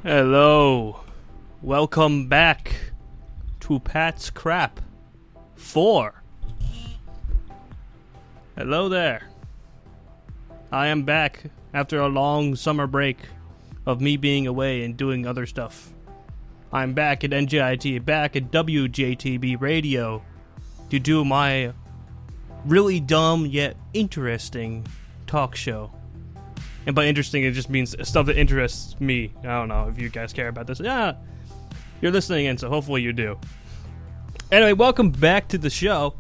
Hello, welcome back to Pat's Crap 4. Hello there. I am back after a long summer break of me being away and doing other stuff. I'm back at NJIT, back at WJTB Radio to do my really dumb yet interesting talk show. And by interesting, it just means stuff that interests me. I don't know if you guys care about this. Yeah, you're listening in, so hopefully you do. Anyway, welcome back to the show.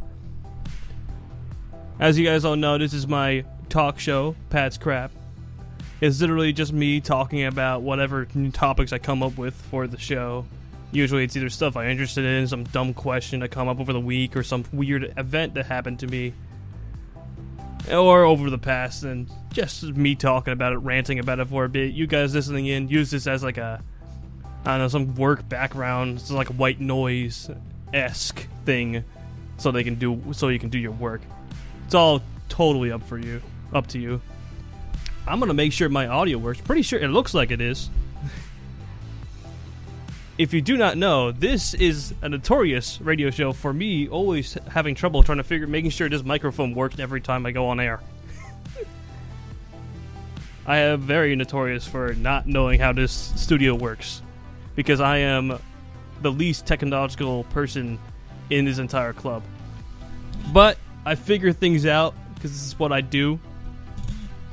As you guys all know, this is my talk show, Pat's Crap. It's literally just me talking about whatever new topics I come up with for the show. Usually it's either stuff I'm interested in, some dumb question I come up over the week, or some weird event that happened to me. Or over the past, and just me talking about it, ranting about it for a bit. You guys listening in, use this as like a, I don't know, some work background. It's like a white noise-esque thing, so you can do your work. It's all totally up to you. I'm gonna make sure my audio works. Pretty sure it looks like it is. If you do not know, this is a notorious radio show for me always having trouble making sure this microphone works every time I go on air. I am very notorious for not knowing how this studio works, because I am the least technological person in this entire club. But I figure things out, because this is what I do.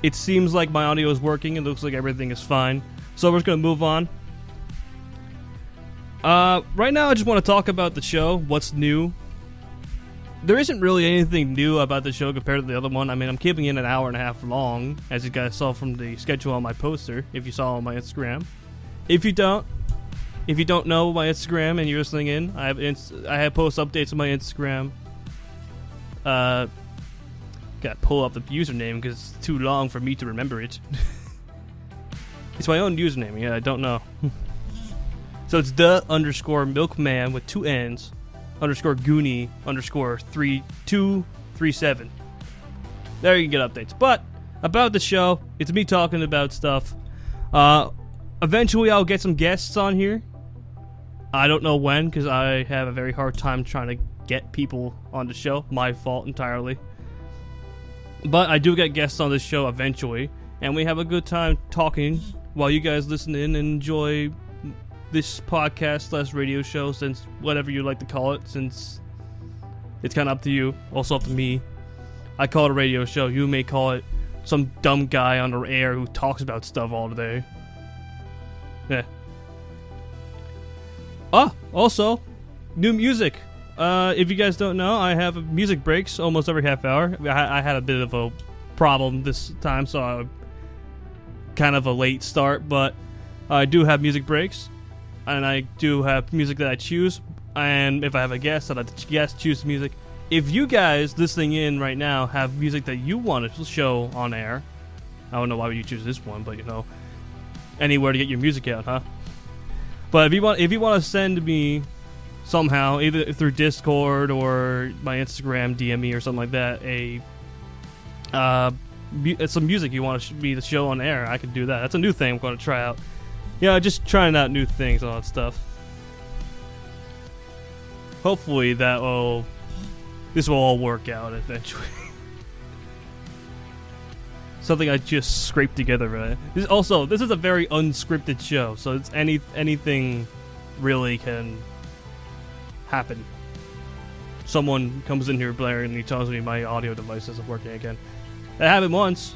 It seems like my audio is working, it looks like everything is fine. So we're just going to move on. Right now I just want to talk about the show, what's new. There isn't really anything new about the show compared to the other one. I mean, I'm keeping it an hour and a half long, as you guys saw from the schedule on my poster, if you saw on my Instagram. If you don't know my Instagram and you're listening in, I have post updates on my Instagram. Gotta pull up the username because it's too long for me to remember it. It's my own username, yeah, I don't know. So it's the_milkman with 2 N's _goonie _3237. There you can get updates. But about the show, it's me talking about stuff. Eventually I'll get some guests on here. I don't know when, because I have a very hard time trying to get people on the show. My fault entirely. But I do get guests on this show eventually, and we have a good time talking while you guys listen in and enjoy this podcast / radio show, since whatever you like to call it, since it's kind of up to you, also up to me. I call it a radio show. You may call it some dumb guy on the air who talks about stuff all day. Yeah. Also, new music. If you guys don't know, I have music breaks almost every half hour. I had a bit of a problem this time, so kind of a late start, but I do have music breaks. And I do have music that I choose, and if I have a guest, I let the guest choose the music. If you guys listening in right now have music that you want to show on air, I don't know why you choose this one, but you know, anywhere to get your music out, huh? But if you want to send me somehow, either through Discord or my Instagram, DM me or something like that, some music you want me to show on air, I can do that. That's a new thing I'm going to try out. Yeah, just trying out new things and all that stuff. Hopefully this will all work out eventually. Something I just scraped together, right? This is a very unscripted show, so it's anything really can happen. Someone comes in here blaring and he tells me my audio device isn't working again. That happened once.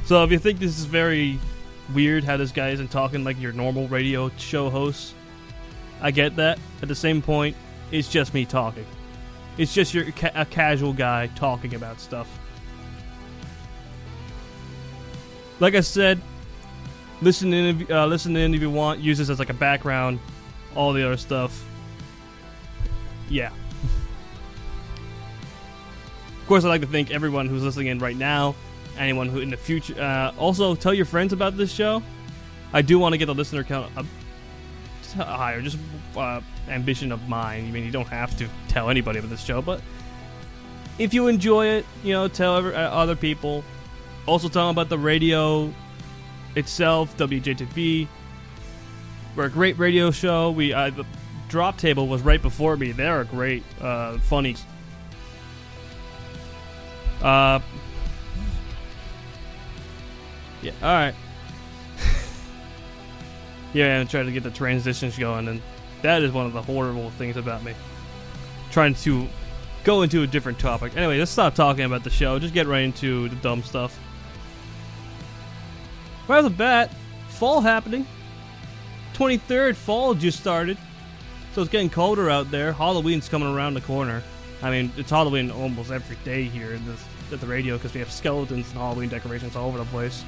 So if you think this is very weird how this guy isn't talking like your normal radio show host, I get that. At the same point, it's just me talking. It's just a casual guy talking about stuff. Like I said, listen in if you want. Use this as like a background. All the other stuff. Yeah. Of course, I'd like to thank everyone who's listening in right now. Anyone who in the future. Also, tell your friends about this show. I do want to get the listener count up higher. Just ambition of mine. I mean, you don't have to tell anybody about this show, but if you enjoy it, tell other people. Also tell them about the radio itself, WJTB. We're a great radio show. The Drop Table was right before me. They're great, funny. Yeah, alright. Yeah, and try to get the transitions going, and that is one of the horrible things about me. Trying to go into a different topic. Anyway, let's stop talking about the show. Just get right into the dumb stuff. Right off the bat, fall happening. 23rd, fall just started. So it's getting colder out there. Halloween's coming around the corner. I mean, it's Halloween almost every day here at the radio because we have skeletons and Halloween decorations all over the place.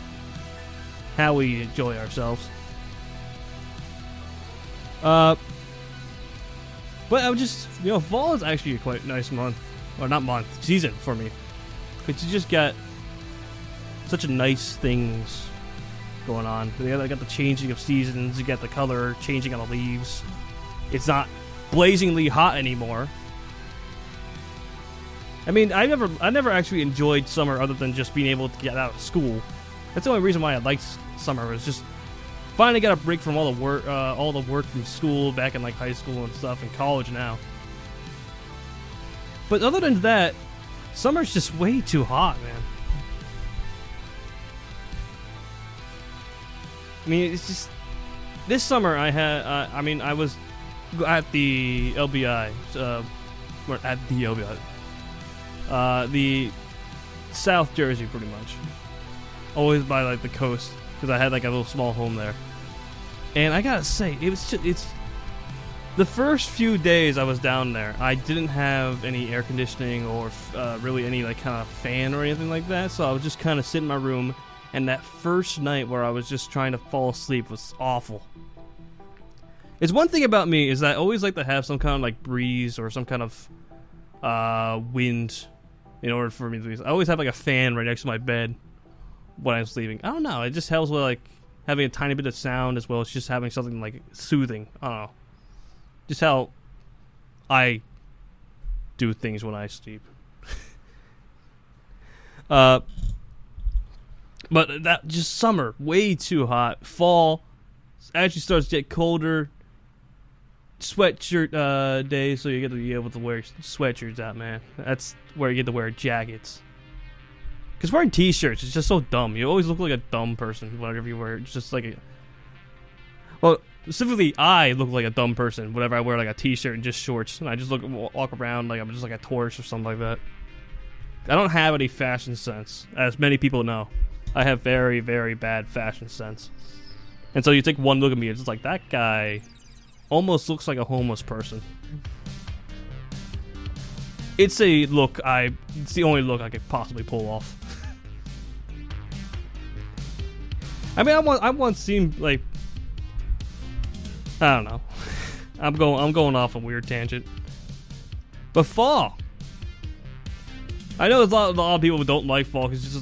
How we enjoy ourselves. But I would just, fall is actually a quite nice month. Or not month, season for me. Because you just got such a nice things going on. You got the changing of seasons, you got the color changing on the leaves. It's not blazingly hot anymore. I mean, I never actually enjoyed summer other than just being able to get out of school. That's the only reason why I liked summer, was just finally got a break from all the work from school back in like high school and stuff, and college now. But other than that, summer's just way too hot, man. I mean, it's just this summer I was at the LBI, the South Jersey, pretty much. Always by like the coast, because I had like a little small home there. And I gotta say, it's the first few days I was down there, I didn't have any air conditioning or really any like kind of fan or anything like that. So I was just kind of sitting in my room, and that first night where I was just trying to fall asleep was awful. It's one thing about me is that I always like to have some kind of like breeze or some kind of wind in order for me to. I always have like a fan right next to my bed when I'm sleeping. I don't know. It just helps with like having a tiny bit of sound as well as just having something like soothing. I don't know. Just how I do things when I sleep. But that just summer, way too hot. Fall actually starts to get colder. Sweatshirt days, so you get to be able to wear sweatshirts out, man. That's where you get to wear jackets. Because wearing t-shirts is just so dumb. You always look like a dumb person whenever you wear it. It's just like a... Well, specifically, I look like a dumb person whenever I wear like a t-shirt and just shorts. And I just walk around like I'm just like a tourist or something like that. I don't have any fashion sense, as many people know. I have very, very bad fashion sense. And so you take one look at me, it's just like, that guy almost looks like a homeless person. It's a look it's the only look I could possibly pull off. I mean, I once seemed like, I don't know. I'm going off a weird tangent. But fall. I know there's a lot of people who don't like fall because it's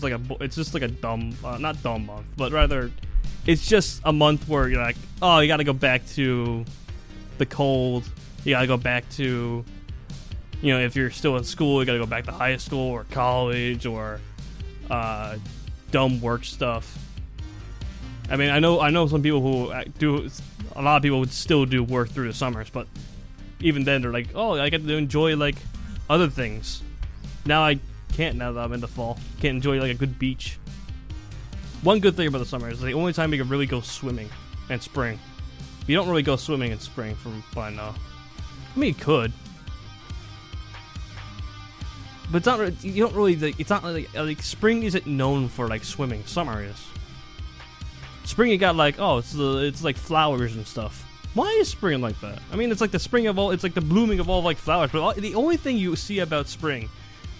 just like a dumb, not dumb month, but rather, it's just a month where you're like, oh, you got to go back to the cold. You got to go back to, if you're still in school, you got to go back to high school or college or dumb work stuff. I mean, I know some people who do. A lot of people would still do work through the summers, but even then, they're like, oh, I get to enjoy like other things. Now I can't, now that I'm in the fall. Can't enjoy like a good beach. One good thing about the summer is the only time you can really go swimming in spring. You don't really go swimming in spring from what I know. I mean, you could. But it's not really, you don't really, it's not like spring isn't known for like swimming. Summer is. Spring you got like, oh, it's like flowers and stuff. Why is spring like that? I mean, it's like the spring of all, it's like the blooming of all like flowers. But the only thing you see about spring,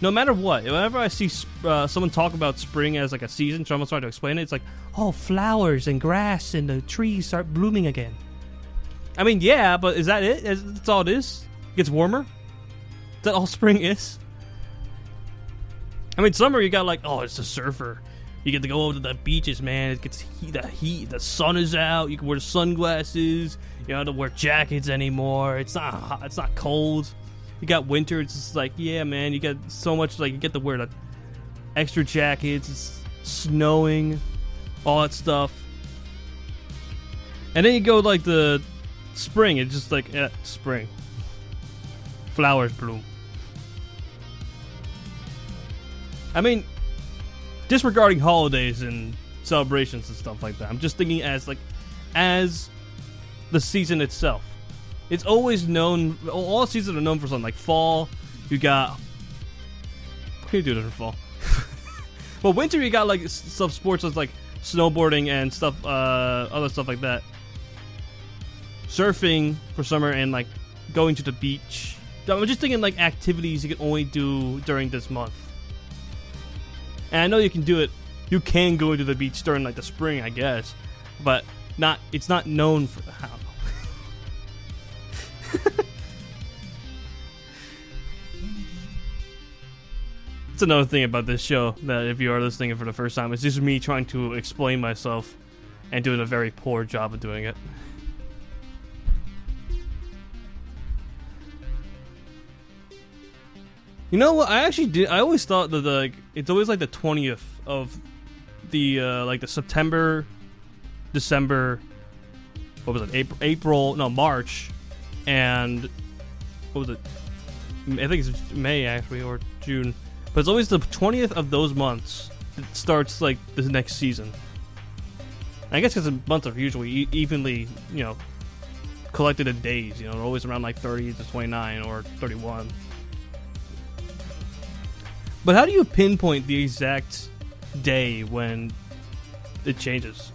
no matter what, whenever I see someone talk about spring as like a season, someone's trying to explain it, it's like, oh, flowers and grass and the trees start blooming again. I mean, yeah, but is that it? That's all it is? It gets warmer? Is that all spring is? I mean, summer you got like, oh, it's a surfer. You get to go over to the beaches, man. It gets the heat. The sun is out. You can wear sunglasses. You don't have to wear jackets anymore. It's not hot. It's not cold. You got winter. It's just like, yeah, man. You get so much, like, you get to wear the extra jackets. It's snowing, all that stuff. And then you go like the spring. It's just like spring. Flowers bloom. I mean, disregarding holidays and celebrations and stuff like that, I'm just thinking as the season itself. It's always known. All seasons are known for something. Like fall, you got. What can you do for fall? Well, winter you got like some sports that's like snowboarding and stuff, other stuff like that. Surfing for summer and like going to the beach. I'm just thinking like activities you can only do during this month. And I know you can do it. You can go to the beach during like the spring, I guess, but not. It's not known for. I don't know. It's another thing about this show that if you are listening for the first time, it's just me trying to explain myself and doing a very poor job of doing it. You know what? I actually did. I always thought that it's always like the 20th of the like the September, December. What was it? April? No, March, and what was it? I think it's May actually or June. But it's always the 20th of those months that starts like the next season. I guess because the months are usually evenly, collected in days. They're always around like 30 to 29 or 31. But how do you pinpoint the exact day when it changes?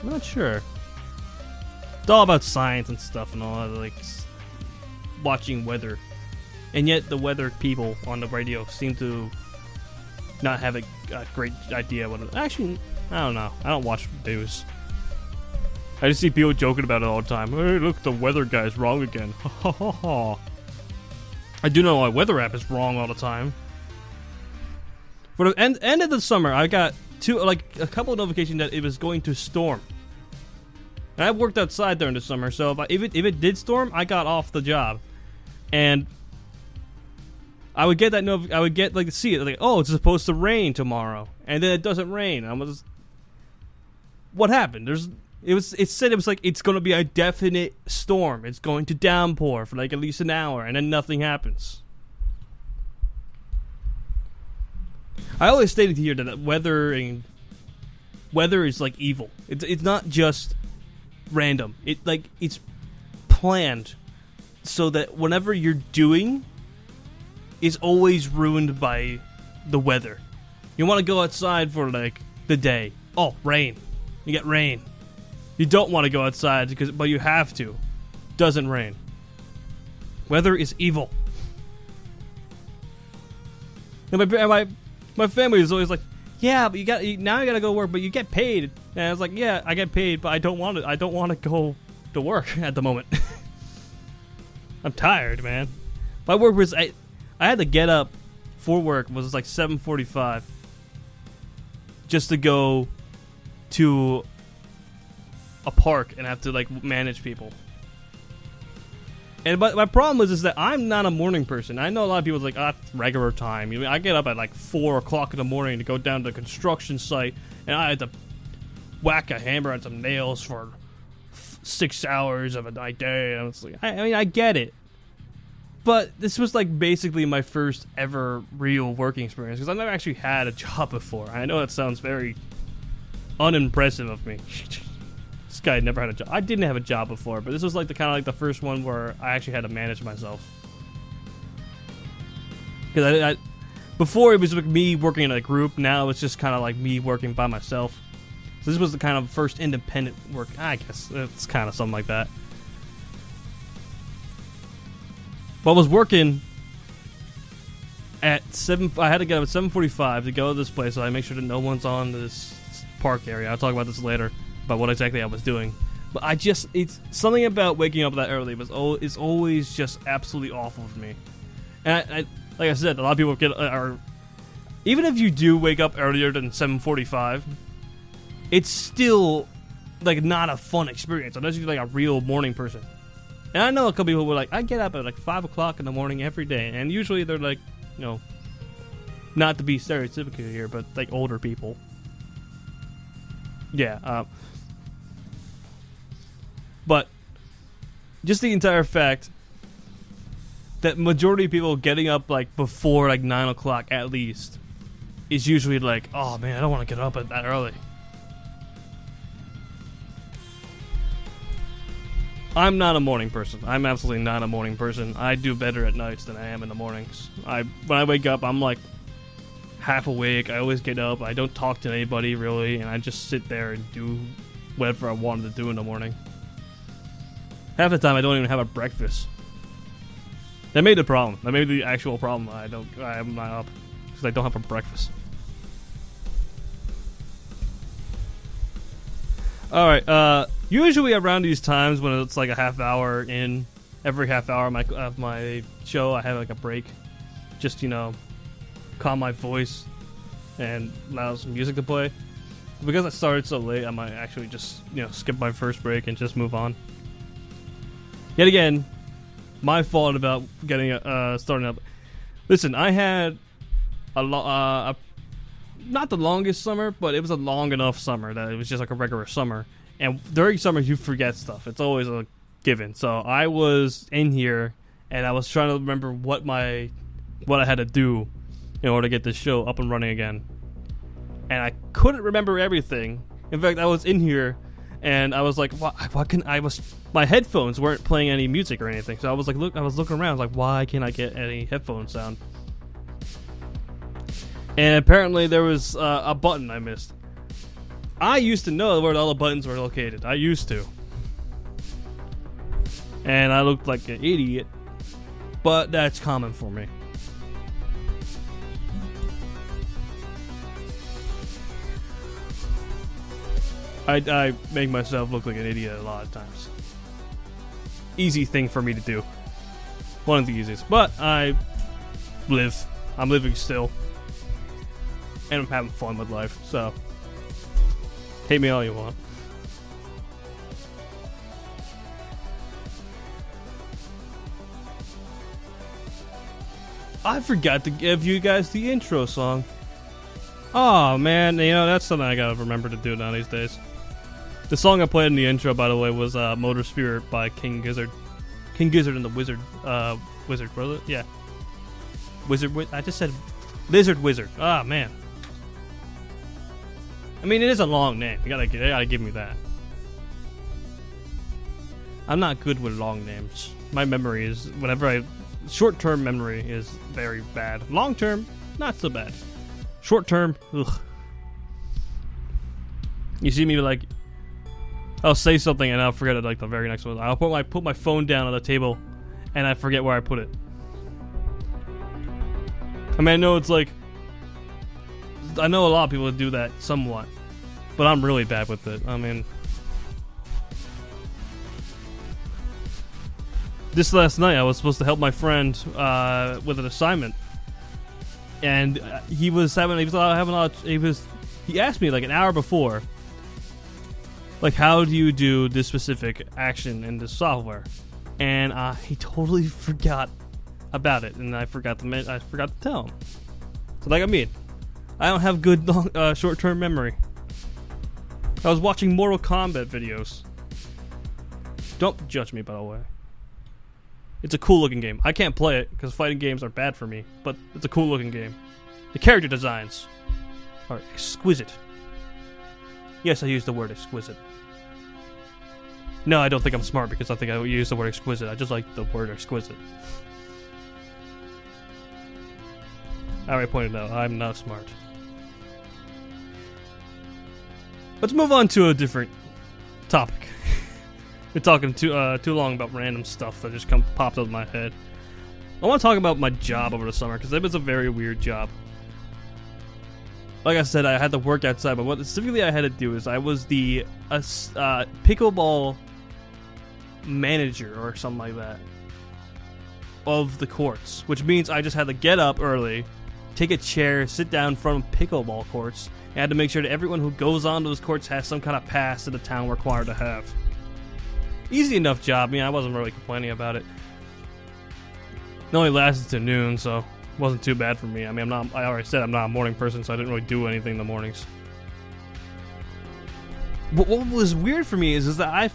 I'm not sure. It's all about science and stuff and all that, like watching weather. And yet the weather people on the radio seem to not have a great idea what it... Actually, I don't know. I don't watch news. I just see people joking about it all the time. Hey, look, the weather guy's wrong again. Ha ha ha. I do know my weather app is wrong all the time. For the end of the summer, I got a couple of notifications that it was going to storm. And I worked outside during the summer, so if it did storm, I got off the job, and I would get that I would get see it like, oh, it's supposed to rain tomorrow, and then it doesn't rain. I was, what happened? It said it was like it's going to be a definite storm. It's going to downpour for like at least an hour, and then nothing happens. I always stated here that weather is like evil. It's not just random. It's planned so that whatever you're doing is always ruined by the weather. You want to go outside for like the day. Oh, rain. You get rain. You don't want to go outside but you have to. Doesn't rain. Weather is evil. And my family is always like, yeah, but now you gotta go work, but you get paid. And I was like, yeah, I get paid, but I don't want to go to work at the moment. I'm tired, man. My work was I had to get up for work was like 7:45 just to go to a park and have to like manage people. And but my problem is that I'm not a morning person. I know a lot of people are like, that's regular time. I get up at like 4 o'clock in the morning to go down to the construction site, and I had to whack a hammer on some nails for 6 hours of a day. And it's like, I get it. But this was like basically my first ever real working experience because I've never actually had a job before. I know that sounds very unimpressive of me. This guy never had a job. I didn't have a job before, but this was like the first one where I actually had to manage myself. Because I before it was like me working in a group. Now it's just kind of like me working by myself. So this was the kind of first independent work. I guess it's kind of something like that. But I was working at 7. I had to get up at 7:45 to go to this place, so I make sure that no one's on this park area. I'll talk about this later. About what exactly I was doing, but it's something about waking up that early is always just absolutely awful for me. And I like I said, a lot of people are even if you do wake up earlier than 7:45, it's still like not a fun experience unless you're like a real morning person. And I know a couple people were like, I get up at like 5 o'clock in the morning every day. And usually they're like, you know, not to be stereotypical here, but like older people. Yeah. But just the entire fact that majority of people getting up like before like 9 o'clock at least is usually like, oh man, I don't want to get up at that early. I'm not a morning person. I'm absolutely not a morning person. I do better at nights than I am in the mornings. When I wake up, I'm like half awake. I always get up. I don't talk to anybody really, and I just sit there and do whatever I wanted to do in the morning. Half the time, I don't even have a breakfast. That made the problem. That made the actual problem. I'm not up because I don't have a breakfast. All right. Usually around these times when it's like a half hour in, every half hour of my show, I have like a break, just, you know, calm my voice and allow some music to play. Because I started so late, I might actually just, you know, skip my first break and just move on. Yet again, my fault about getting starting up. Listen, I had not the longest summer, but it was a long enough summer that it was just like a regular summer. And during summer, you forget stuff. It's always a given. So I was in here, and I was trying to remember what I had to do in order to get this show up and running again. And I couldn't remember everything. In fact, I was in here, and I was like, my headphones weren't playing any music or anything. So I was looking around, I was like, why can't I get any headphone sound? And apparently there was a button I missed. I used to know where all the buttons were located. I used to. And I looked like an idiot. But that's common for me. I make myself look like an idiot a lot of times. Easy thing for me to do. One of the easiest. But I'm living still. And I'm having fun with life, so hate me all you want. I forgot to give you guys the intro song. Oh man, you know, that's something I gotta remember to do now these days. The song I played in the intro, by the way, was Motor Spirit by King Gizzard. King Gizzard and the Wizard, Wizard, was it? Yeah. I just said Lizard Wizard. Ah, man. I mean, it is a long name. You gotta give me that. I'm not good with long names. My memory is, short-term memory is very bad. Long-term, not so bad. Short-term, ugh. You see me like, I'll say something and I'll forget it like the very next one. I'll put my phone down on the table and I forget where I put it. I mean, I know it's like, I know a lot of people do that somewhat, but I'm really bad with it. I mean, this last night I was supposed to help my friend with an assignment, and he asked me like an hour before, like, how do you do this specific action in this software, and he totally forgot about it, and I forgot to tell him. So like, I mean, I don't have good short-term memory. I was watching Mortal Kombat videos. Don't judge me, by the way. It's a cool-looking game. I can't play it because fighting games are bad for me, but it's a cool-looking game. The character designs are exquisite. Yes, I used the word exquisite. No, I don't think I'm smart because I think I use the word exquisite. I just like the word exquisite. I already pointed out, I'm not smart. Let's move on to a different topic. We're talking too long about random stuff that just popped up in my head. I want to talk about my job over the summer because it was a very weird job. Like I said, I had to work outside, but what specifically I had to do is I was the pickleball manager or something like that of the courts, which means I just had to get up early, take a chair, sit down in front of pickleball courts, and I had to make sure that everyone who goes on those courts has some kind of pass that the town required to have. Easy enough job. I mean, I wasn't really complaining about it. It only lasted to noon, so it wasn't too bad for me. I mean, I already said I'm not a morning person, so I didn't really do anything in the mornings. But what was weird for me is that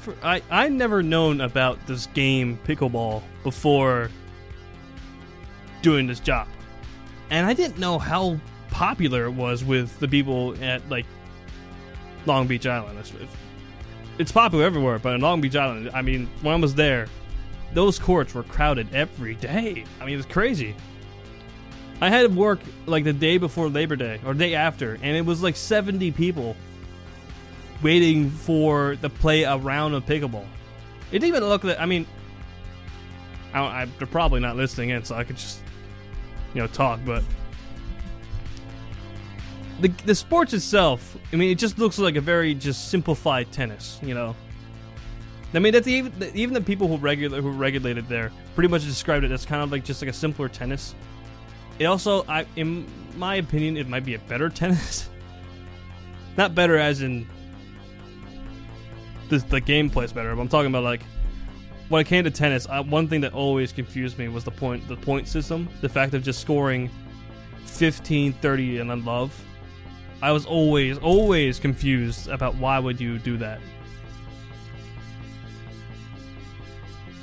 I never known about this game pickleball before doing this job, and I didn't know how popular it was with the people at like Long Beach Island. It's popular everywhere, but in Long Beach Island, I mean, when I was there, those courts were crowded every day. I mean, it was crazy. I had work like the day before Labor Day or the day after, and it was like 70 people waiting for to play a round of pickleball. It didn't even look like, I mean, they're probably not listening in, so I could just, talk, but the sports itself, I mean, it just looks like a very just simplified tennis, I mean, that's even the people who regulated there pretty much described it as kind of like just like a simpler tennis. It also, in my opinion, it might be a better tennis. Not better as in the gameplay is better, but I'm talking about like when it came to tennis, one thing that always confused me was the point system. The fact of just scoring 15, 30, and then love. I was always confused about why would you do that.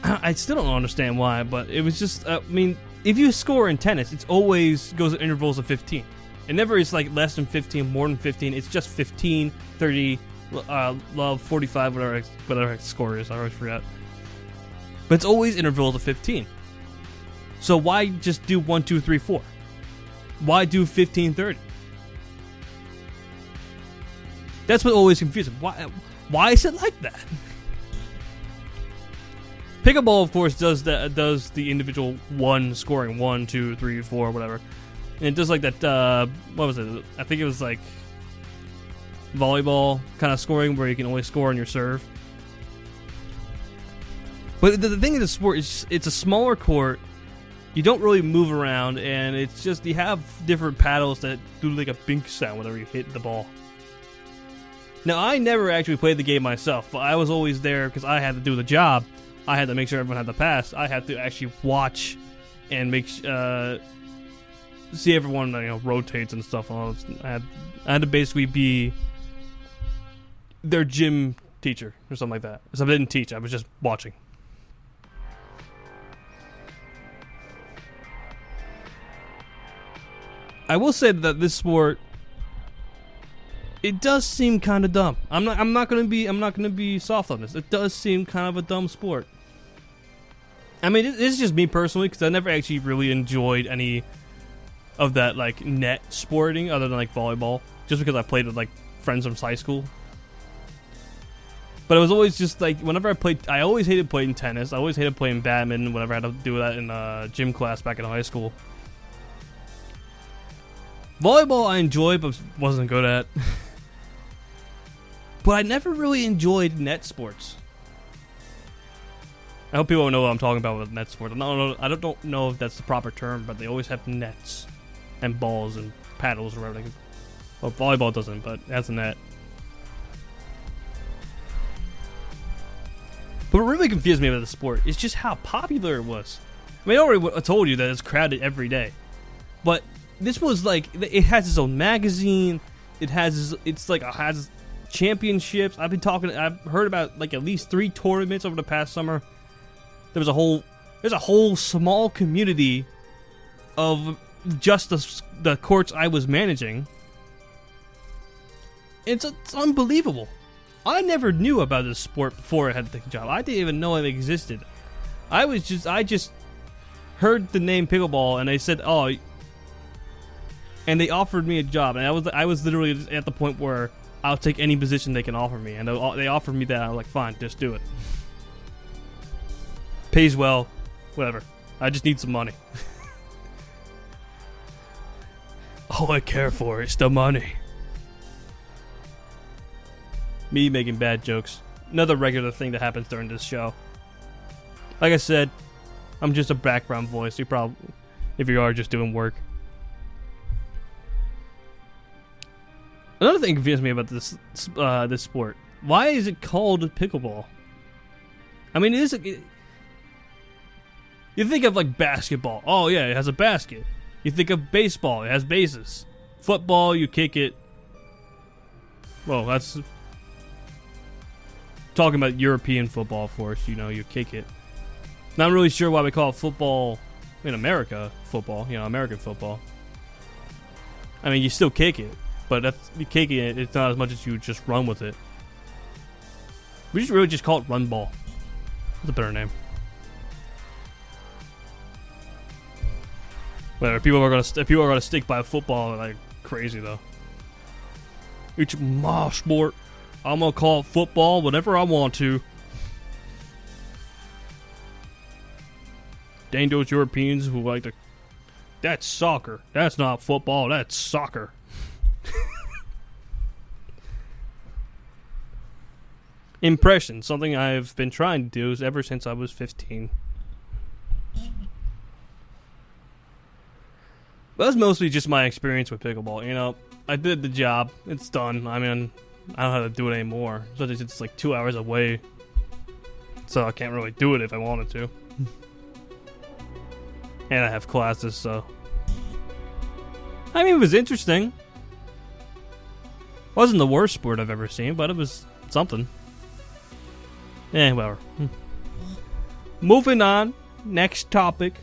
I still don't understand why, but it was just, I mean, if you score in tennis, it always goes in intervals of 15. It never is like less than 15, more than 15. It's just 15, 30, love, 45, whatever the score is. I always forget. But it's always intervals of 15. So why just do 1, 2, 3, 4? Why do 15, 30? That's what always confuses me. Why is it like that? Pickleball, of course, does the individual scoring 1, 2, 3, 4, whatever, and it does like that. What was it? I think it was like volleyball kind of scoring, where you can only score on your serve. But the thing in the sport is, it's a smaller court. You don't really move around, and it's just you have different paddles that do like a bink sound whenever you hit the ball. Now, I never actually played the game myself, but I was always there because I had to do the job. I had to make sure everyone had the pass. I had to actually watch and see everyone rotates and stuff. I had to basically be their gym teacher or something like that. So I didn't teach. I was just watching. I will say that this sport, it does seem kind of dumb. I'm not gonna be soft on this. It does seem kind of a dumb sport. I mean, this is just me personally, because I never actually really enjoyed any of that like net sporting other than like volleyball, just because I played with like friends from high school. But it was always just like whenever I played, I always hated playing tennis. I always hated playing badminton whenever I had to do that in gym class back in high school. Volleyball I enjoyed, but wasn't good at. But I never really enjoyed net sports. I hope people know what I'm talking about with net sport. I don't know if that's the proper term, but they always have nets and balls and paddles or whatever. Well, volleyball doesn't, but it has a net. But what really confused me about the sport is just how popular it was. I mean, I already told you that it's crowded every day, but this was like, it has its own magazine. It has championships. I've heard about like at least 3 tournaments over the past summer. There's a whole small community of just the courts I was managing. It's unbelievable. I never knew about this sport before I had the job. I didn't even know it existed. I just heard the name pickleball and they said, oh, and they offered me a job, and I was literally at the point where I'll take any position they can offer me, and they offered me that. I was like, fine, just do it. Pays well, whatever. I just need some money. All I care for is the money. Me making bad jokes. Another regular thing that happens during this show. Like I said, I'm just a background voice. You probably, if you are just doing work. Another thing confused me about this sport. Why is it called pickleball? I mean, you think of like basketball. Oh yeah, it has a basket. You think of baseball. It has bases. Football, you kick it. Well, that's talking about European football for us. You know, you kick it. Not really sure why we call it football in America. Football, you know, American football. I mean, you still kick it, but you kicking it. It's not as much as you just run with it. We should really just call it run ball. That's a better name. Whatever. People are gonna stick by football like crazy though. It's my sport. I'm gonna call it football whenever I want to. Dang those Europeans who like to. That's soccer. That's not football. That's soccer. Impression. Something I've been trying to do is ever since I was 15. But that's mostly just my experience with pickleball. You know, I did the job. It's done. I mean, I don't have to do it anymore. So it's like 2 hours away. So I can't really do it if I wanted to. And I have classes, so. I mean, it was interesting. Wasn't the worst sport I've ever seen, but it was something. Whatever. Moving on. Next topic.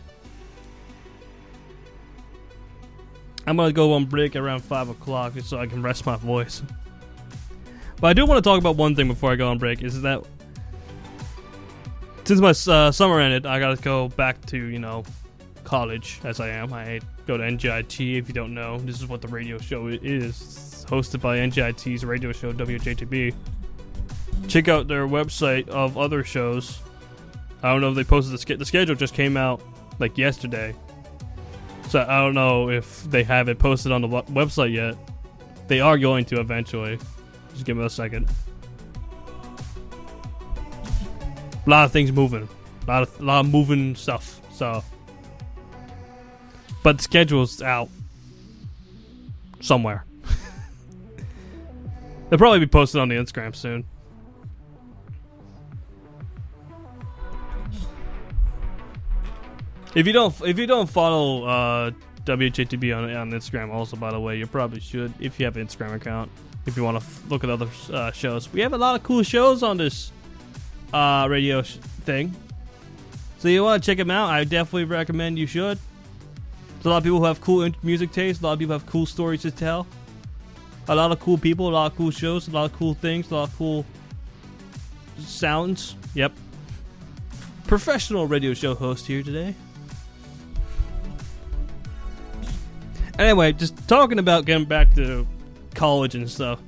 I'm going to go on break around 5 o'clock just so I can rest my voice. But I do want to talk about one thing before I go on break, is that since my summer ended, I got to go back to, you know, college, as I am. I go to NJIT, if you don't know. This is what the radio show is. It's hosted by NJIT's radio show, WJTB. Check out their website of other shows. I don't know if they posted the schedule just came out, like, yesterday. So I don't know if they have it posted on the website yet. They are going to eventually. Just give me a second. A lot of things moving. A lot of moving stuff. So, but the schedule's out somewhere. They'll probably be posted on the Instagram soon. If you don't follow WJTB on Instagram, also, by the way, you probably should if you have an Instagram account. If you want to look at other shows, we have a lot of cool shows on this radio thing. So you want to check them out? I definitely recommend you should. There's a lot of people who have cool music taste. A lot of people have cool stories to tell. A lot of cool people. A lot of cool shows. A lot of cool things. A lot of cool sounds. Yep. Professional radio show host here today. Anyway, just talking about getting back to college and stuff.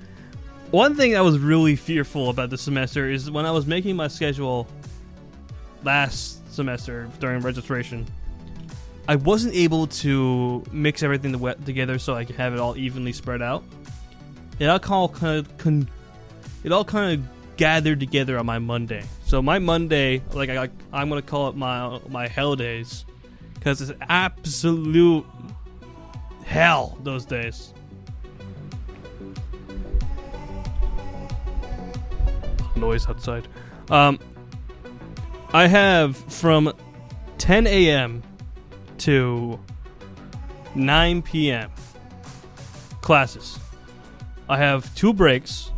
One thing I was really fearful about this semester is when I was making my schedule last semester during registration, I wasn't able to mix everything together so I could have it all evenly spread out. It all kind of gathered together on my Monday. So my Monday, like I'm gonna call it my hell days, because it's absolute hell those days. Noise outside. I have from 10 a.m. to 9 p.m. classes. I have 2 breaks,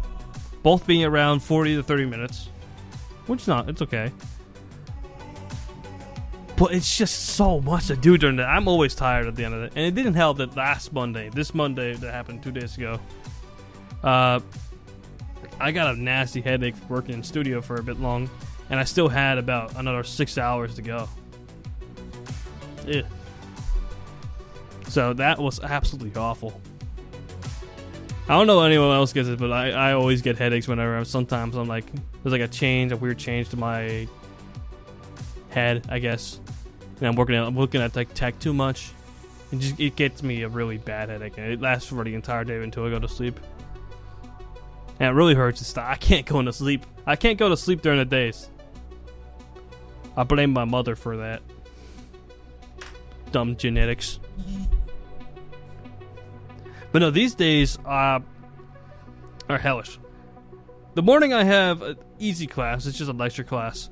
both being around 40 to 30 minutes, which it's okay. But it's just so much to do during that. I'm always tired at the end of it. And it didn't help that this Monday that happened 2 days ago, I got a nasty headache working in studio for a bit long, and I still had about another 6 hours to go. Yeah. So that was absolutely awful. I don't know if anyone else gets it, but I always get headaches whenever sometimes I'm like, there's like a weird change to my head, I guess. And I'm looking at like tech too much. It gets me a really bad headache, and it lasts for the entire day until I go to sleep. And it really hurts to stop. I can't go to sleep. I can't go to sleep during the days. I blame my mother for that. Dumb genetics. But no, these days are hellish. The morning I have an easy class. It's just a lecture class.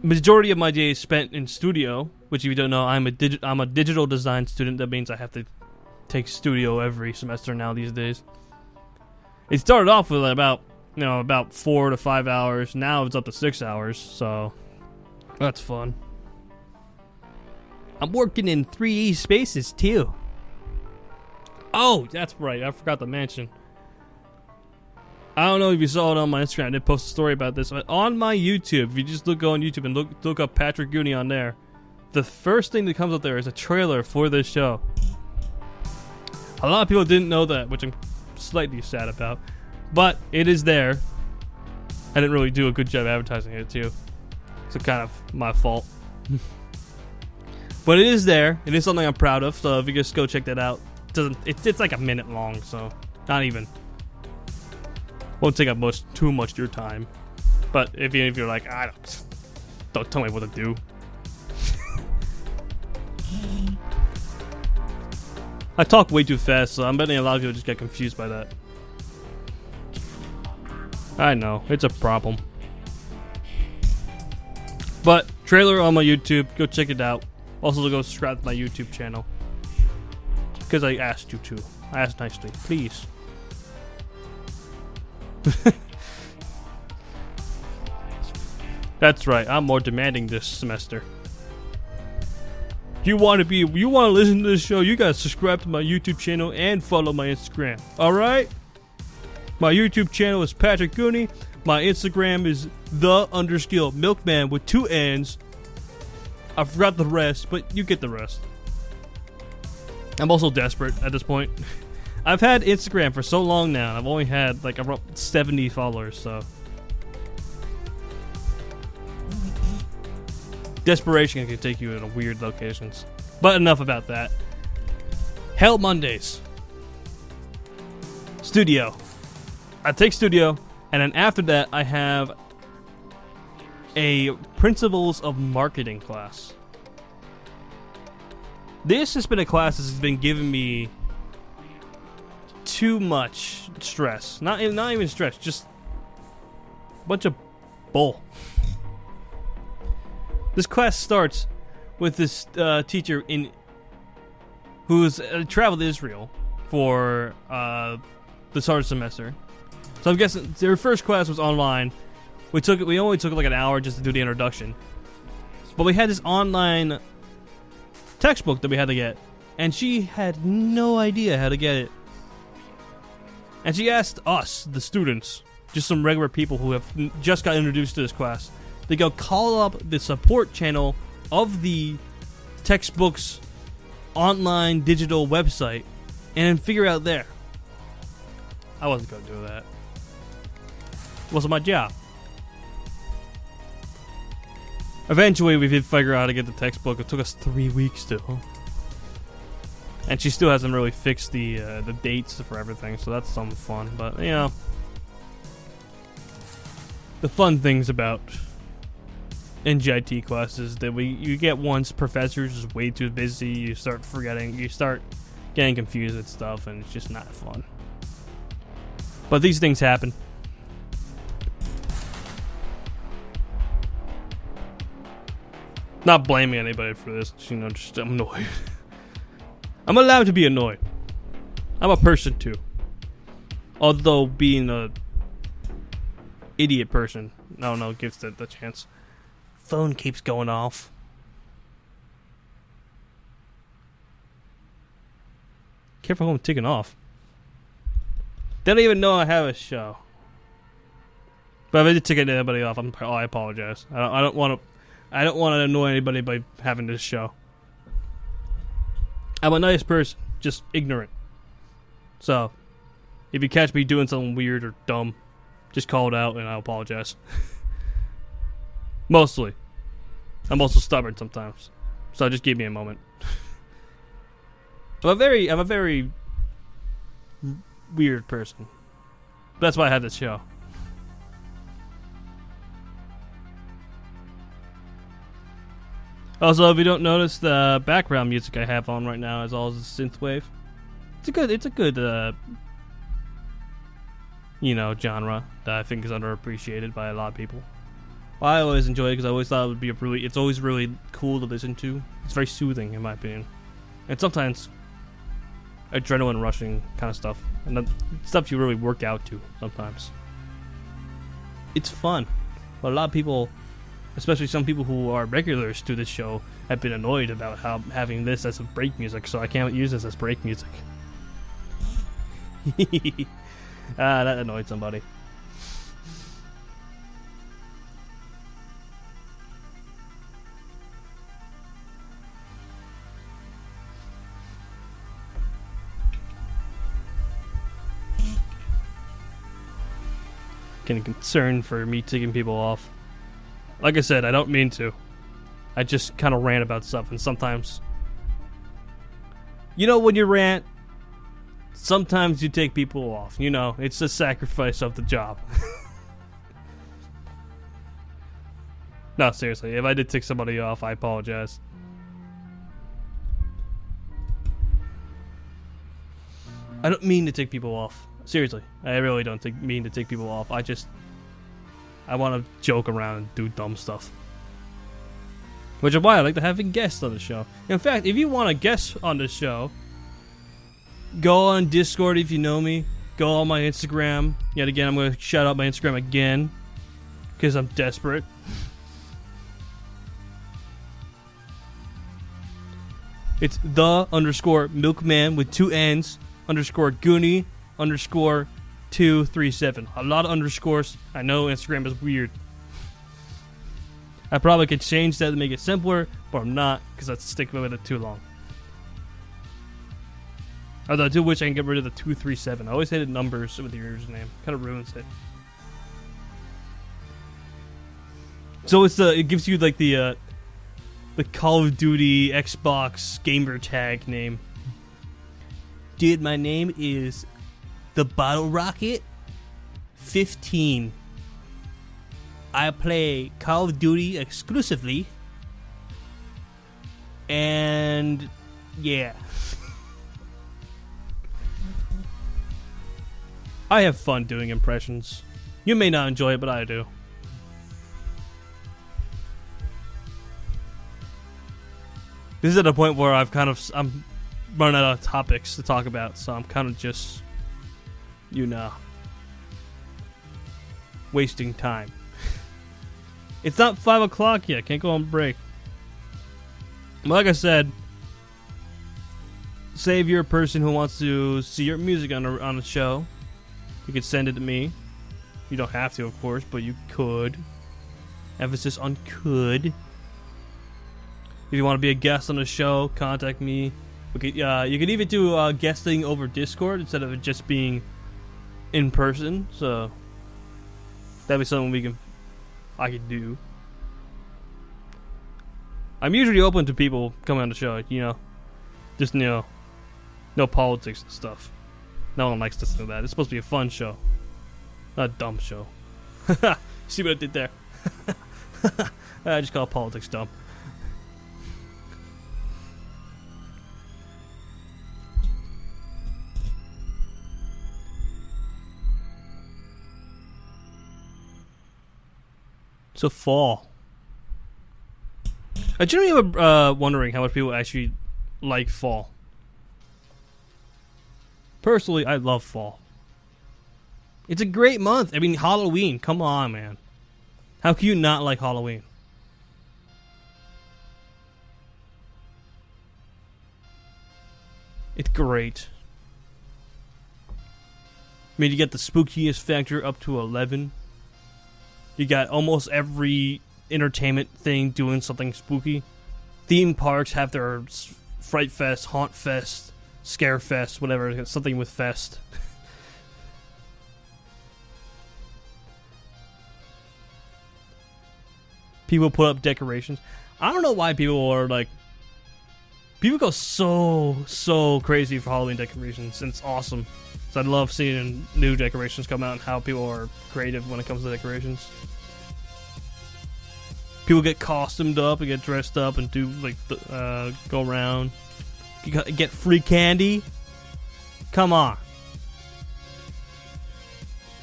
majority of my day is spent in studio, which if you don't know, I'm a digital design student. That means I have to take studio every semester now these days. It started off with about 4 to 5 hours. Now it's up to 6 hours, so that's fun. I'm working in 3D spaces too. Oh, that's right. I forgot to mention. I don't know if you saw it on my Instagram. I did post a story about this. But on my YouTube, if you just go on YouTube and look up Patrick Gooney on there, the first thing that comes up there is a trailer for this show. A lot of people didn't know that, which I'm slightly sad about. But it is there. I didn't really do a good job advertising it too. It's kind of my fault. But it is there. It is something I'm proud of. So if you just go check that out, it's like a minute long, so not even. Won't take up too much of your time. But if you're like, don't tell me what to do. I talk way too fast, so I'm betting a lot of people just get confused by that. I know, it's a problem. But trailer on my YouTube, go check it out. Also go subscribe to my YouTube channel. Because I asked you to. I asked nicely, please. That's right, I'm more demanding this semester. You want to listen to this show, you gotta subscribe to my YouTube channel and follow my Instagram. Alright? My YouTube channel is Patrick Gooney. My Instagram is _milkman with 2 N's. I forgot the rest, but you get the rest. I'm also desperate at this point. I've had Instagram for so long now, and I've only had like around 70 followers, so. Desperation can take you in weird locations. But enough about that. Hell Mondays. Studio. I take studio, and then after that I have a Principles of Marketing class. This has been a class that's been giving me too much stress. Not even stress, just a bunch of bull. This class starts with this teacher who's traveled to Israel for the start of the semester. So I'm guessing their first class was online. We only took like an hour just to do the introduction. But we had this online textbook that we had to get, and she had no idea how to get it. And she asked us, the students, just some regular people who have just got introduced to this class, to go call up the support channel of the textbook's online digital website and figure out there. I wasn't going to do that. It wasn't my job. Eventually, we did figure out how to get the textbook. It took us 3 weeks though. And she still hasn't really fixed the dates for everything, so that's some fun. But, you know, the fun things about NJIT classes that you get once professors is way too busy, you start forgetting, you start getting confused with stuff, and it's just not fun. But these things happen. Not blaming anybody for this, you know, just I'm annoyed. I'm allowed to be annoyed. I'm a person too. Although being a idiot person, I don't know, gives the chance. Phone keeps going off. Careful how I'm ticking off. They don't even know I have a show. But if I did tick anybody off, I apologize. I don't want to annoy anybody by having this show. I'm a nice person, just ignorant. So, if you catch me doing something weird or dumb, just call it out and I'll apologize. Mostly. I'm also stubborn sometimes. So just give me a moment. I'm a very weird person. That's why I have this show. Also, if you don't notice, the background music I have on right now is all the synthwave. It's a good you know, genre that I think is underappreciated by a lot of people. Well, I always enjoy it because I always thought it would be it's always really cool to listen to. It's very soothing, in my opinion. And sometimes adrenaline rushing kind of stuff. And that stuff you really work out to sometimes. It's fun. But a lot of people, especially some people who are regulars to this show, have been annoyed about having this as a break music, so I can't use this as break music. That annoyed somebody. Getting concerned for me taking people off. Like I said, I don't mean to. I just kind of rant about stuff, and sometimes, you know, when you rant, sometimes you take people off. You know, it's a sacrifice of the job. No, seriously, if I did take somebody off, I apologize. I don't mean to take people off. Seriously, I really don't mean to take people off. I want to joke around and do dumb stuff. Which is why I like to have a guest on the show. In fact, if you want a guest on the show, go on Discord if you know me. Go on my Instagram. Yet again, I'm going to shout out my Instagram again. Because I'm desperate. It's _milkman with 2 N's _Goonie _237. A lot of underscores. I know Instagram is weird. I probably could change that to make it simpler, but I'm not, because I'd stick with it too long. Although I do wish I can get rid of the 237. I always hated numbers with your username. Kind of ruins it. So it gives you like the Call of Duty Xbox gamer tag name. Dude, my name is the Bottle Rocket 15. I play Call of Duty exclusively. And yeah. I have fun doing impressions. You may not enjoy it, but I do. This is at a point where I'm running out of topics to talk about, so I'm kind of just, you know, wasting time. It's not 5 o'clock yet. Can't go on break. Like I said, say if you're a person who wants to see your music on a show, you could send it to me. You don't have to, of course, but you could. Emphasis on could. If you want to be a guest on the show, contact me. Okay, you can even do guesting over Discord instead of it just being in person. So that'd be something I could do. I'm usually open to people coming on the show. You know, just no politics and stuff. No one likes to listen to that. It's supposed to be a fun show, not a dumb show. See what I did there? I just call politics dumb. So fall. I generally am wondering how much people actually like fall. Personally, I love fall. It's a great month. I mean, Halloween. Come on, man. How can you not like Halloween? It's great. I mean, you get the spookiest factor up to 11. You got almost every entertainment thing doing something spooky. Theme parks have their Fright Fest, Haunt Fest, Scare Fest, whatever. Something with fest. People put up decorations. I don't know why people are like... People go so crazy for Halloween decorations. And it's awesome. So I love seeing new decorations come out and how people are creative when it comes to decorations. People get costumed up and get dressed up and do like go around. You get free candy. Come on.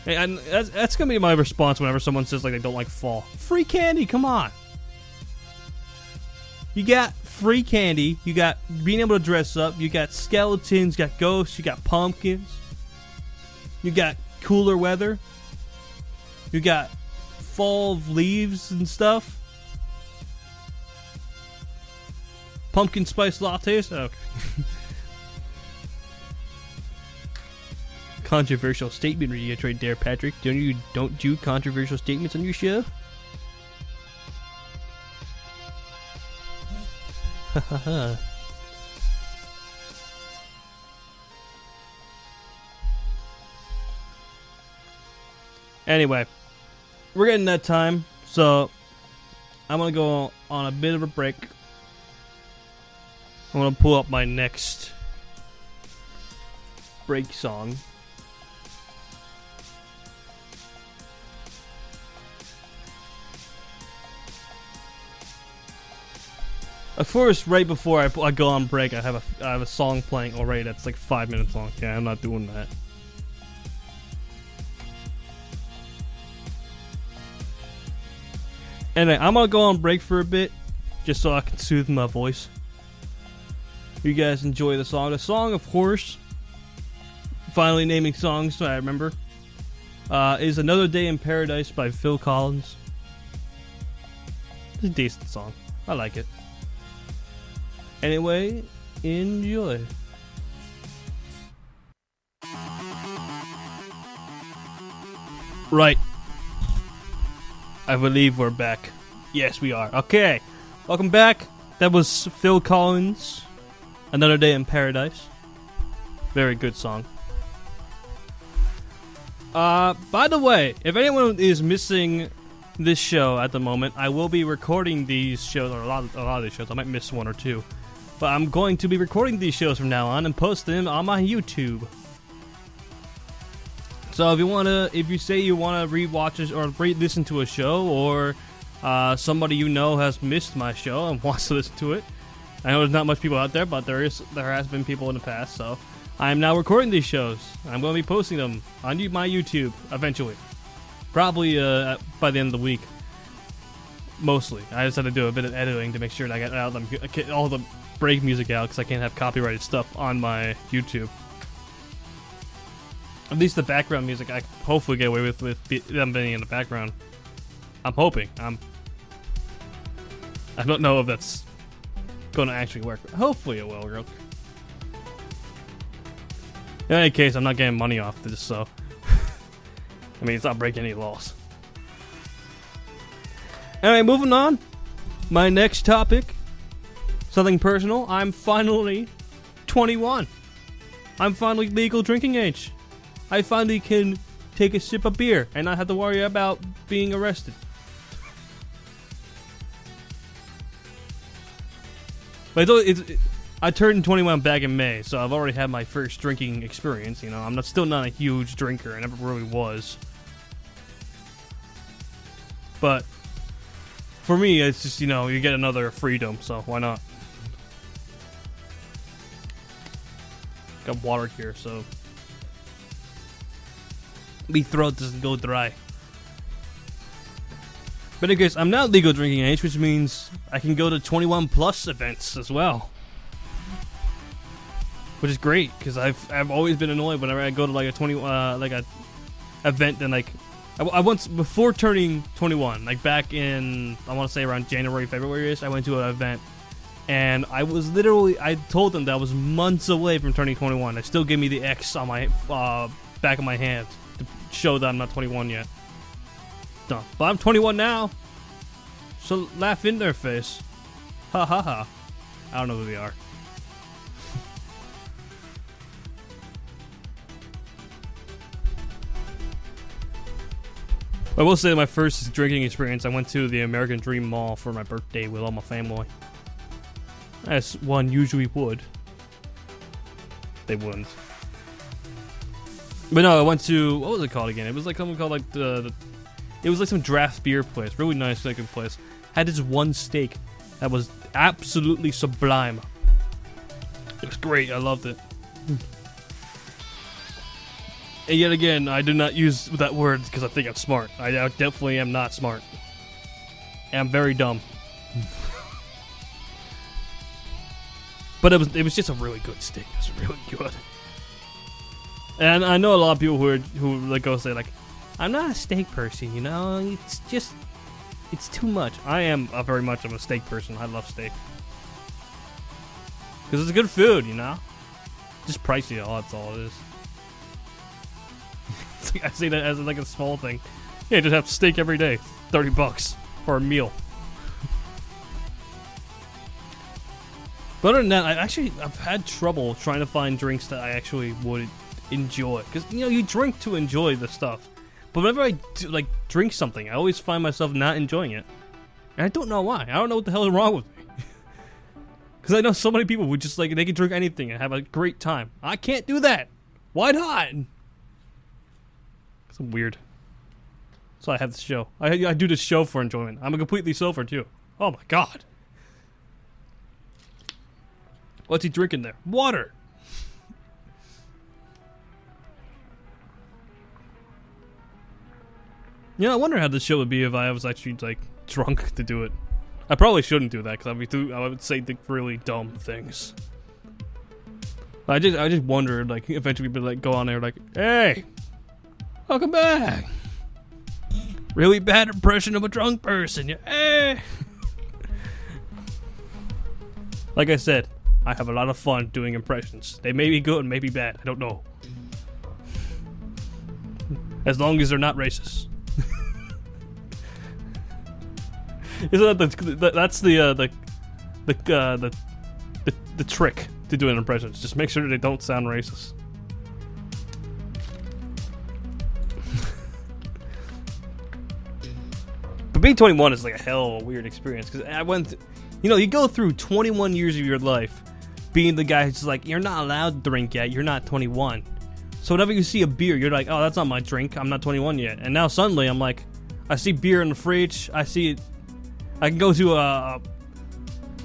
And that's gonna be my response whenever someone says like they don't like fall. Free candy, come on. You got free candy, you got being able to dress up, you got skeletons, you got ghosts, you got pumpkins, you got cooler weather, you got fall leaves and stuff. Pumpkin spice lattes? Okay. Controversial statement reiterate there, Patrick. Don't do controversial statements on your show? Anyway, we're getting that time, so I'm gonna go on a bit of a break. I'm gonna pull up my next break song. Of course, right before I go on break, I have a song playing already that's like 5 minutes long. Yeah, I'm not doing that. Anyway, I'm gonna go on break for a bit, just so I can soothe my voice. You guys enjoy the song. The song, of course, finally naming songs so I remember, is Another Day in Paradise by Phil Collins. It's a decent song. I like it. Anyway, enjoy. Right. I believe we're back. Yes, we are. Okay. Welcome back. That was Phil Collins, Another Day in Paradise. Very good song. By the way, if anyone is missing this show at the moment, I will be recording these shows, or a lot of these shows. I might miss one or two. But I'm going to be recording these shows from now on and posting them on my YouTube. So if you say you wanna rewatch it or re-listen to a show, or somebody you know has missed my show and wants to listen to it, I know there's not much people out there, but there has been people in the past. So I am now recording these shows. I'm going to be posting them on my YouTube eventually, probably by the end of the week. Mostly, I just had to do a bit of editing to make sure that I get all the break music out, because I can't have copyrighted stuff on my YouTube. At least the background music, I hopefully get away with them being in the background. I'm hoping. I don't know if that's going to actually work. Hopefully it will work. In any case, I'm not getting money off this, so I mean, it's not breaking any laws. Alright, moving on. My next topic. Something personal. I'm finally 21. I'm finally legal drinking age. I finally can take a sip of beer and not have to worry about being arrested. But I turned 21 back in May, so I've already had my first drinking experience. You know, I'm still not a huge drinker. I never really was. But for me, it's just, you know, you get another freedom, so why not? Got water here, so my throat doesn't go dry. But anyways, I'm now legal drinking age, which means I can go to 21 plus events as well, which is great, because I've always been annoyed whenever I go to like a event, and like I once, before turning 21, like back in, I want to say around January, February-ish, I went to an event, and I was literally, I told them that I was months away from turning 21. They still gave me the X on my back of my hand to show that I'm not 21 yet. No, but I'm 21 now, so laugh in their face. Ha ha ha. I don't know who they are. I will say my first drinking experience, I went to the American Dream Mall for my birthday with all my family. As one usually would. They wouldn't. But no, I went to, what was it called again? It was like something called like it was like some draft beer place. Really nice looking place. Had this one steak that was absolutely sublime. It was great. I loved it. And yet again, I do not use that word because I think I'm smart. I definitely am not smart. I'm very dumb. But it was just a really good steak. It was really good. And I know a lot of people who like go say like, I'm not a steak person, you know. It's too much. I am very much of a steak person. I love steak because it's good food, you know. Just pricey, that's all it is. I say that as like a small thing. Yeah, just have steak every day. $30 for a meal. But other than that, I've had trouble trying to find drinks that I actually would enjoy. Because, you know, you drink to enjoy the stuff. But whenever I drink something, I always find myself not enjoying it. And I don't know why. I don't know what the hell is wrong with me. Because I know so many people who just, like, they can drink anything and have a great time. I can't do that. Why not? It's weird. So I have this show. I do this show for enjoyment. I'm a completely sober, too. Oh, my God. What's he drinking there? Water. You know, I wonder how this show would be if I was actually, like, drunk to do it. I probably shouldn't do that, because I would say the really dumb things. I just wondered, like, eventually people, like, go on there, like, hey, welcome back. Really bad impression of a drunk person. Hey. Like I said, I have a lot of fun doing impressions. They may be good, may be bad. I don't know. As long as they're not racist. Isn't that that's the trick to doing impressions? Just make sure they don't sound racist. But being 21 is like a hell of a weird experience because I went, you know, you go through 21 years of your life being the guy who's like, you're not allowed to drink yet. You're not 21. So whenever you see a beer, you're like, oh, that's not my drink. I'm not 21 yet. And now suddenly I'm like, I see beer in the fridge. I see it. I can go to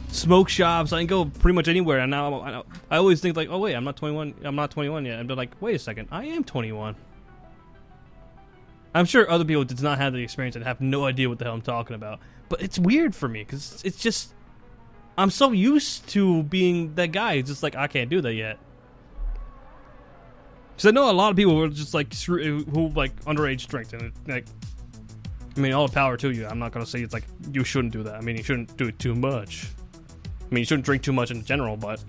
smoke shops. I can go pretty much anywhere. And now I always think like, oh wait, I'm not 21. I'm not 21 yet. And they're like, wait a second, I am 21. I'm sure other people did not have the experience and have no idea what the hell I'm talking about. But it's weird for me because it's just I'm so used to being that guy. It's just like I can't do that yet. Because I know a lot of people who are just like who like underage drink and like. I mean, all the power to you. I'm not going to say it's like, you shouldn't do that. I mean, you shouldn't do it too much. I mean, you shouldn't drink too much in general, but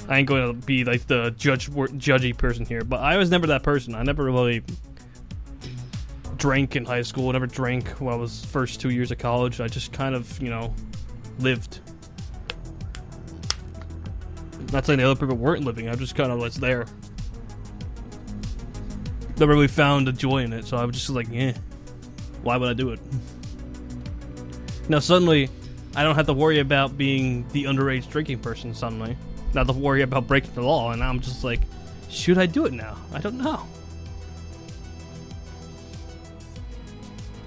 I ain't going to be like the judgy person here. But I was never that person. I never really drank in high school. I never drank when I was first 2 years of college. I just kind of, you know, lived. Not saying the other people weren't living. I just kind of was there. Never really found a joy in it, so I was just like, eh, why would I do it? Now suddenly, I don't have to worry about being the underage drinking person suddenly. Not to worry about breaking the law, and I'm just like, should I do it now? I don't know.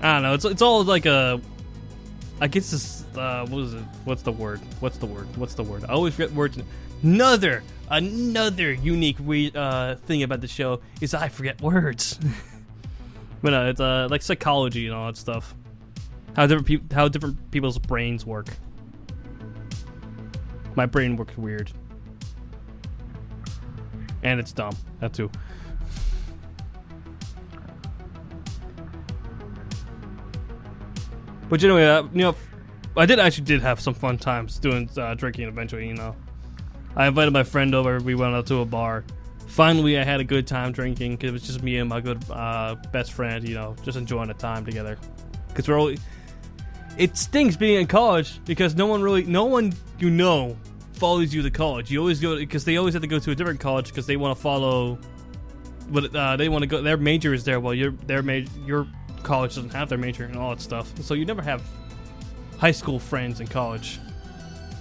I don't know, it's all like a, I guess this, what is it? What's the word? I always forget words. Another unique thing about the show is I forget words. But no, it's like psychology and all that stuff. How different people's brains work. My brain works weird, and it's dumb. That too. But anyway, you know, I did have some fun times doing drinking eventually. You know. I invited my friend over. We went out to a bar. Finally, I had a good time drinking because it was just me and my good best friend, you know, just enjoying the time together. Because it stinks being in college because no one you know follows you to college. You always go because they always have to go to a different college because they want to follow. But they want to go. Their major is there. Well, your college doesn't have their major and all that stuff. So you never have high school friends in college,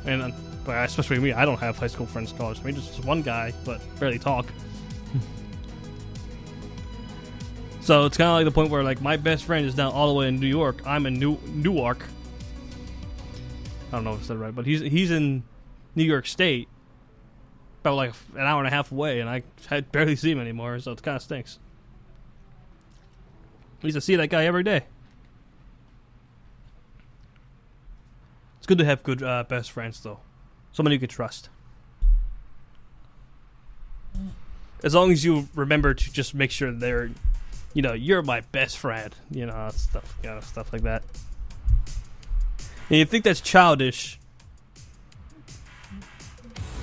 and. But especially me, I don't have high school friends in college. I mean, just one guy, but barely talk. So it's kind of like the point where, like, my best friend is now all the way in New York. I'm in Newark. I don't know if I said it right, but he's in New York State, about like an hour and a half away, and I barely see him anymore, so it kind of stinks. I used to see that guy every day. It's good to have good best friends, though. Someone you can trust. As long as you remember to just make sure they're, you know, you're my best friend. You know, stuff like that. And you think that's childish.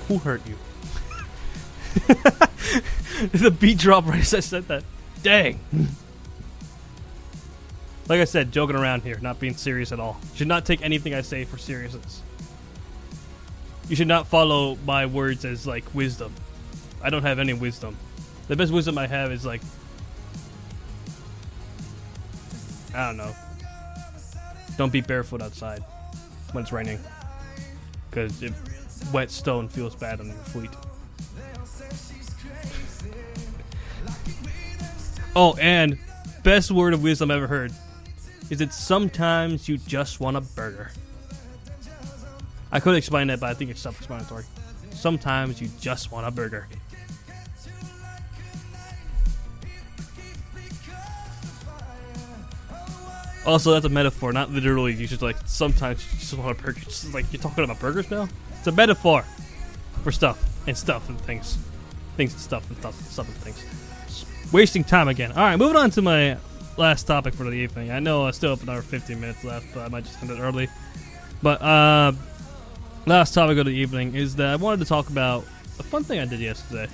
Who hurt you? There's a beat drop right as I said that. Dang. Like I said, joking around here, not being serious at all. You should not take anything I say for seriousness. You should not follow my words as like wisdom. I don't have any wisdom. The best wisdom I have is like, I don't know. Don't be barefoot outside when it's raining, because wet stone feels bad on your feet. Oh, and best word of wisdom I've ever heard is that sometimes you just want a burger. I could explain that, but I think it's self-explanatory. Sometimes you just want a burger. Also, that's a metaphor, not literally. You should like sometimes you just want a burger. Just like you're talking about burgers now. It's a metaphor for stuff and things, and stuff and things. Just wasting time again. All right, moving on to my last topic for the evening. I know I still have another 15 minutes left, but I might just end it early. But last topic of the evening is that I wanted to talk about a fun thing I did yesterday.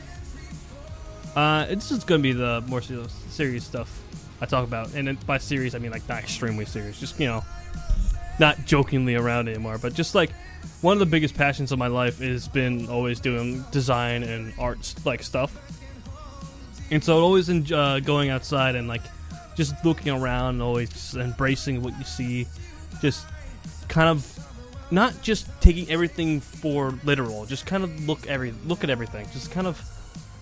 It's just gonna be the more serious stuff I talk about, and by serious I mean like not extremely serious, just, you know, not jokingly around anymore, but just like one of the biggest passions of my life has been always doing design and art like stuff, and so always going outside and like just looking around and always just embracing what you see, just kind of not just taking everything for literal, just kind of look at everything, just kind of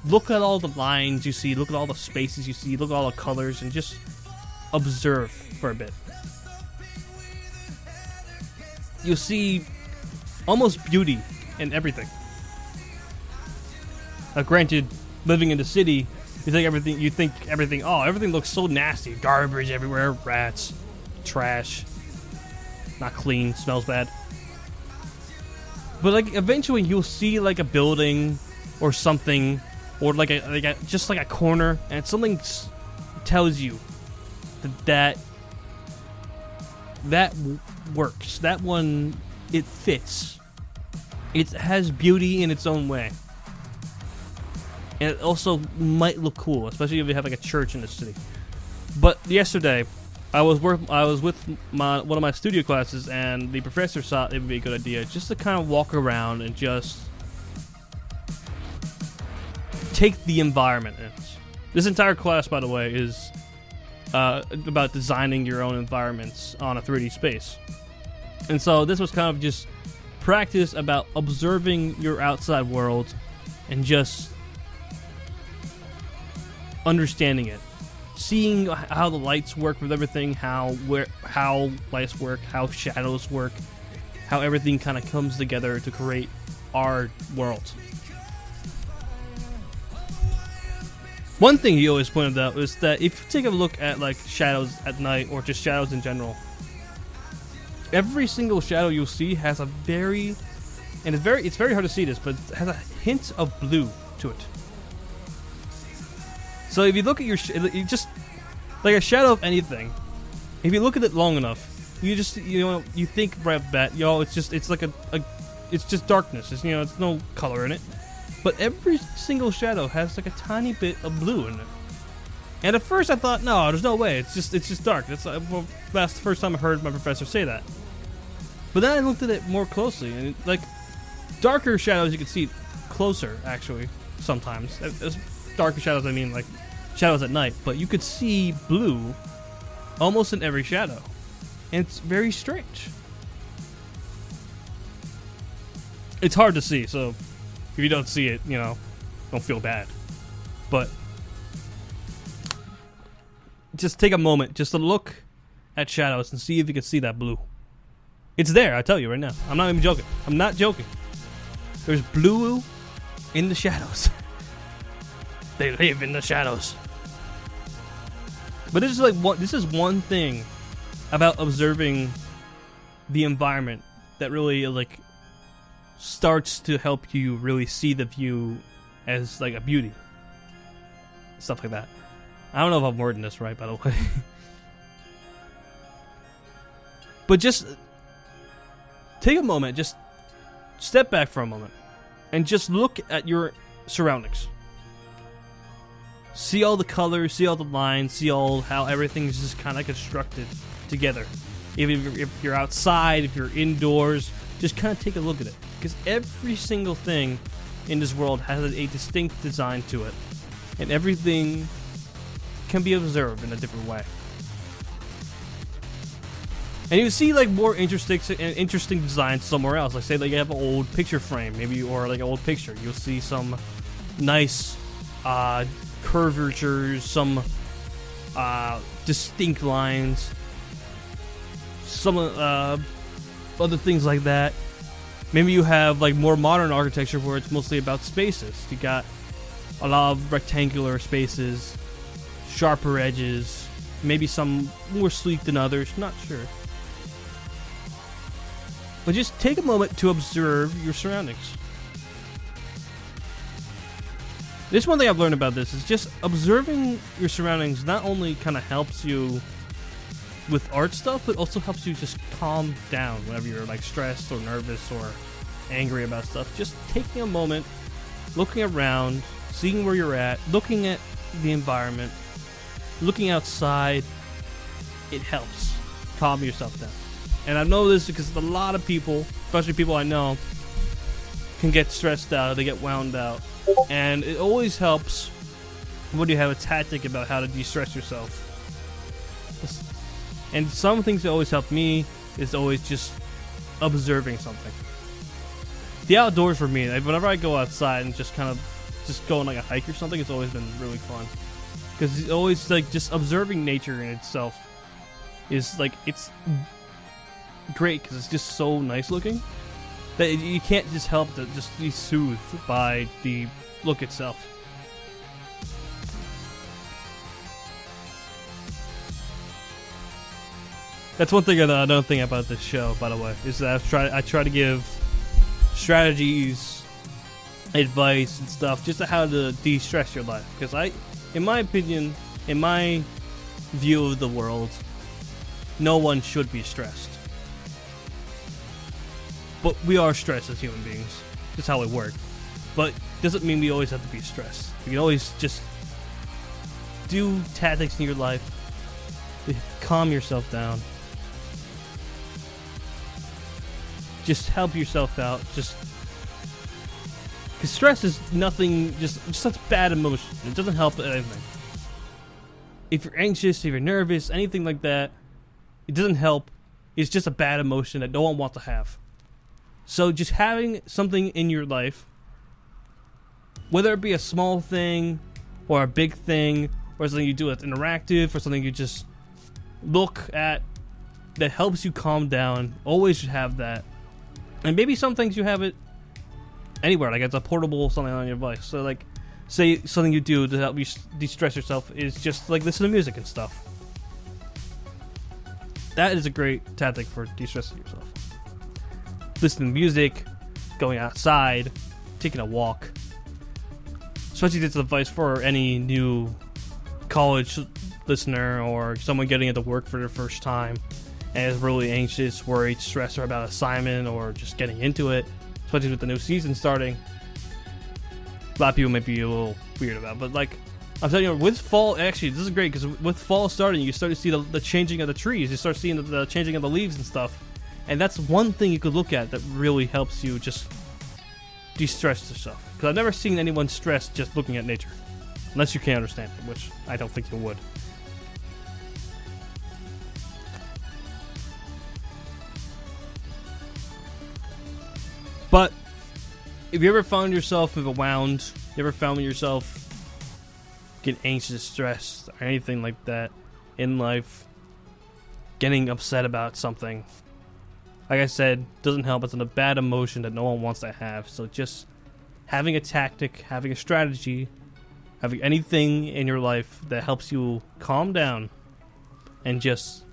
look at all the lines you see, look at all the spaces you see, look at all the colors, and just observe for a bit. You'll see almost beauty in everything. Now, granted, living in the city, you think everything, oh, everything looks so nasty. Garbage everywhere, rats, trash, not clean, smells bad. But like eventually you'll see like a building or something, or like just like a corner, and something tells you that works. That one, it fits. It has beauty in its own way, and it also might look cool, especially if you have like a church in the city. But yesterday, I was with one of my studio classes, and the professor thought it would be a good idea just to kind of walk around and just take the environment in. This entire class, by the way, is about designing your own environments on a 3D space. And so this was kind of just practice about observing your outside world and just understanding it. Seeing how the lights work with everything, how lights work, how shadows work, how everything kind of comes together to create our world. One thing he always pointed out is that if you take a look at like shadows at night or just shadows in general, every single shadow you'll see has a very hard to see this, but it has a hint of blue to it. So if you look at you just like a shadow of anything, if you look at it long enough, you think right off the bat, it's just darkness. It's no color in it. But every single shadow has like a tiny bit of blue in it. And at first I thought, no, there's no way. It's just dark. That's the first time I heard my professor say that. But then I looked at it more closely, and like darker shadows you can see closer actually sometimes. As darker shadows, I mean like shadows at night. But you could see blue almost in every shadow, and it's very strange. It's hard to see, so if you don't see it, don't feel bad. But just take a moment just to look at shadows and see if you can see that blue. It's there, I tell you right now. I'm not even joking. I'm not joking. There's blue in the shadows. They live in the shadows. But this is one thing about observing the environment that really like starts to help you really see the view as like a beauty. Stuff like that. I don't know if I'm wording this right, by the way. But just take a moment, just step back for a moment, and just look at your surroundings. See all the colors, see all the lines, see all how everything's just kind of constructed together. Even if you're outside, if you're indoors, just kind of take a look at it. Because every single thing in this world has a distinct design to it. And everything can be observed in a different way. And you see like more interesting designs somewhere else. Like say like you have an old picture frame, maybe, or like an old picture. You'll see some nice curvatures, some distinct lines, some other things like that. Maybe you have like more modern architecture where it's mostly about spaces. You got a lot of rectangular spaces, sharper edges, maybe some more sleek than others, not sure. But just take a moment to observe your surroundings. This one thing I've learned about this is just observing your surroundings not only kind of helps you with art stuff, but also helps you just calm down whenever you're like stressed or nervous or angry about stuff. Just taking a moment, looking around, seeing where you're at, looking at the environment, looking outside, it helps calm yourself down. And I know this because a lot of people, especially people I know, can get stressed out, they get wound out. And it always helps when you have a tactic about how to de-stress yourself. And some things that always help me is always just observing something. The outdoors for me, like whenever I go outside and just kind of just go on like a hike or something, it's always been really fun. Because it's always like just observing nature in itself is like, it's great because it's just so nice looking that you can't just help to just be soothed by the look itself. That's one thing another thing about this show, by the way, is that I try to give strategies, advice, and stuff just to how to de-stress your life. Because in my opinion, in my view of the world, no one should be stressed. But we are stressed as human beings. That's how we work. But doesn't mean we always have to be stressed. You can always just do tactics in your life to calm yourself down. Just help yourself out. Just because stress is nothing, just such bad emotion. It doesn't help anything. If you're anxious, if you're nervous, anything like that, it doesn't help. It's just a bad emotion that no one wants to have. So just having something in your life, whether it be a small thing or a big thing or something you do that's interactive or something you just look at that helps you calm down, always should have that. And maybe some things you have it anywhere, like it's a portable something on your device. So like, say something you do to help you de-stress yourself is just like listen to music and stuff. That is a great tactic for de-stressing yourself. Listening to music, going outside, taking a walk. Especially this advice for any new college listener or someone getting into work for their first time and is really anxious, worried, stressed about assignment or just getting into it. Especially with the new season starting. A lot of people might be a little weird about it, but like I'm telling you, with fall, actually this is great because with fall starting, you start to see the changing of the trees. You start seeing the changing of the leaves and stuff. And that's one thing you could look at that really helps you just de-stress yourself. Because I've never seen anyone stressed just looking at nature. Unless you can't understand it, which I don't think you would. But if you ever found yourself overwhelmed, you ever found yourself getting anxious, stressed, or anything like that in life, getting upset about something, like I said, doesn't help. It's a bad emotion that no one wants to have. So just having a tactic, having a strategy, having anything in your life that helps you calm down and just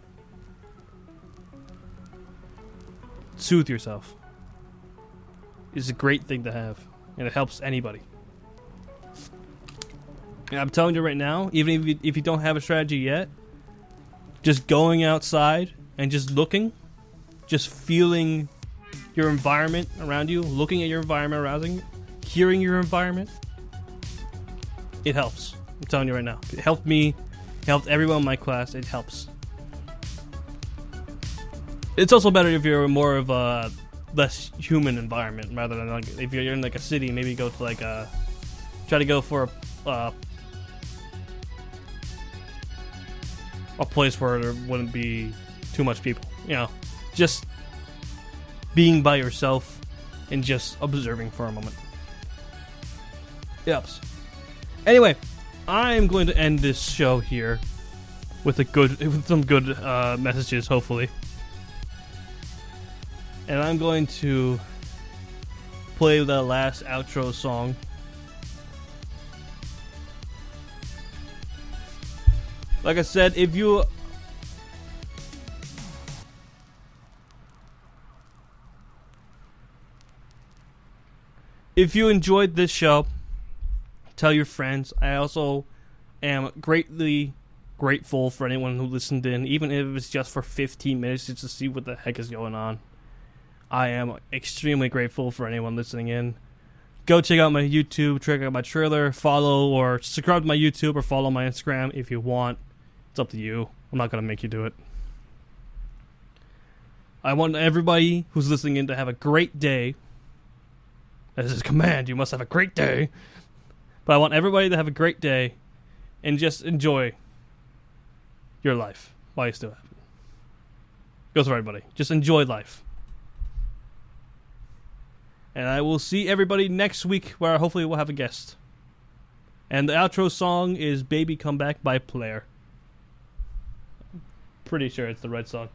soothe yourself is a great thing to have, and it helps anybody. And I'm telling you right now, even if you don't have a strategy yet, just going outside and just looking, just feeling your environment around you, looking at your environment around you, hearing your environment, it helps. I'm telling you right now. It helped me, it helped everyone in my class, it helps. It's also better if you're more of a less human environment rather than like if you're in like a city, maybe go to like a try to go for a place where there wouldn't be too much people. You know, just being by yourself and just observing for a moment. It helps. Anyway, I'm going to end this show here with some good messages, hopefully. And I'm going to play the last outro song. Like I said, if you enjoyed this show, tell your friends. I also am greatly grateful for anyone who listened in, even if it's just for 15 minutes just to see what the heck is going on. I am extremely grateful for anyone listening in. Go check out my YouTube, check out my trailer, follow or subscribe to my YouTube or follow my Instagram if you want. It's up to you. I'm not going to make you do it. I want everybody who's listening in to have a great day. This is a command. You must have a great day. But I want everybody to have a great day and just enjoy your life while you still have it. Goes for everybody. Just enjoy life. And I will see everybody next week where hopefully we'll have a guest. And the outro song is Baby Come Back by Player. Pretty sure it's the right song.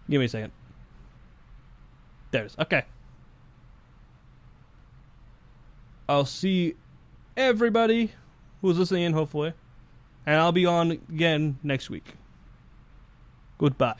Give me a second. There it is. Okay. I'll see everybody who's listening in, hopefully. And I'll be on again next week. Goodbye.